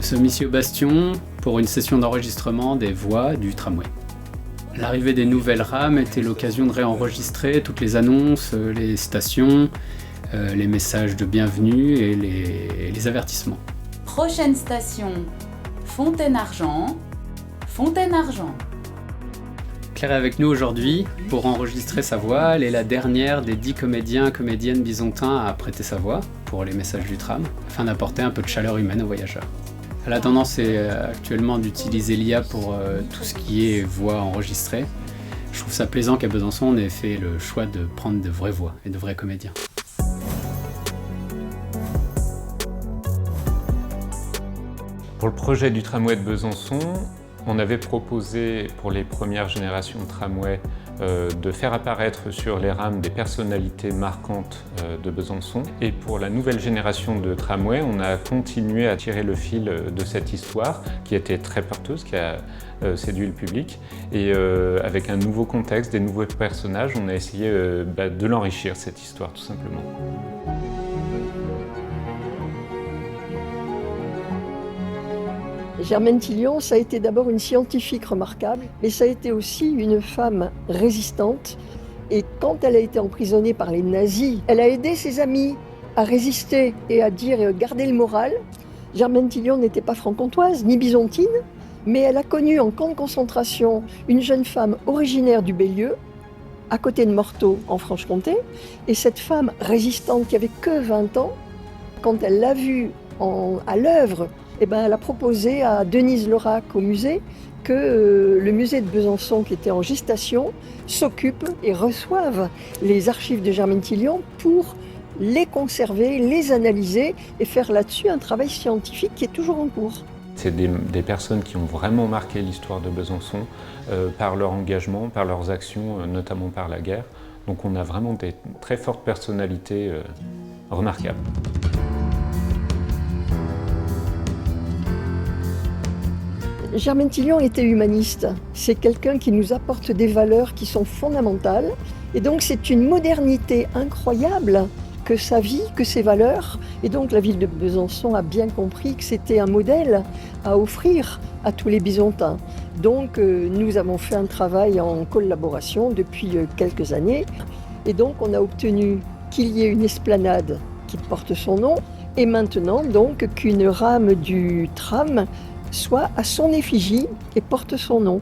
Nous sommes ici au Bastion pour une session d'enregistrement des voix du tramway. L'arrivée des nouvelles rames était l'occasion de réenregistrer toutes les annonces, les stations, les messages de bienvenue et les avertissements. Prochaine station, Fontaine-Argent. Fontaine-Argent. Claire est avec nous aujourd'hui pour enregistrer sa voix. Elle est la dernière des 10 comédiens et comédiennes bisontins à prêter sa voix pour les messages du tram, afin d'apporter un peu de chaleur humaine aux voyageurs. La tendance est actuellement d'utiliser l'IA pour tout ce qui est voix enregistrée. Je trouve ça plaisant qu'à Besançon, on ait fait le choix de prendre de vraies voix et de vrais comédiens. Pour le projet du tramway de Besançon, on avait proposé pour les premières générations de tramway de faire apparaître sur les rames des personnalités marquantes de Besançon. Et pour la nouvelle génération de tramway, on a continué à tirer le fil de cette histoire qui était très porteuse, qui a séduit le public. Et avec un nouveau contexte, des nouveaux personnages, on a essayé de l'enrichir, cette histoire, tout simplement. Germaine Tillion, ça a été d'abord une scientifique remarquable, mais ça a été aussi une femme résistante. Et quand elle a été emprisonnée par les nazis, elle a aidé ses amis à résister et à garder le moral. Germaine Tillion n'était pas franc-comtoise ni bisontine, mais elle a connu en camp de concentration une jeune femme originaire du Bélieu, à côté de Morteau, en Franche-Comté. Et cette femme résistante qui avait que 20 ans, quand elle l'a vue à l'œuvre, elle a proposé à Denise Laurac au musée que le musée de Besançon, qui était en gestation, s'occupe et reçoive les archives de Germaine Tillion pour les conserver, les analyser et faire là-dessus un travail scientifique qui est toujours en cours. C'est des personnes qui ont vraiment marqué l'histoire de Besançon par leur engagement, par leurs actions, notamment par la guerre. Donc on a vraiment des très fortes personnalités remarquables. Germaine Tillion était humaniste. C'est quelqu'un qui nous apporte des valeurs qui sont fondamentales. Et donc c'est une modernité incroyable que sa vie, que ses valeurs. Et donc la ville de Besançon a bien compris que c'était un modèle à offrir à tous les Bisontins. Donc nous avons fait un travail en collaboration depuis quelques années. Et donc on a obtenu qu'il y ait une esplanade qui porte son nom. Et maintenant donc qu'une rame du tram soit à son effigie et porte son nom.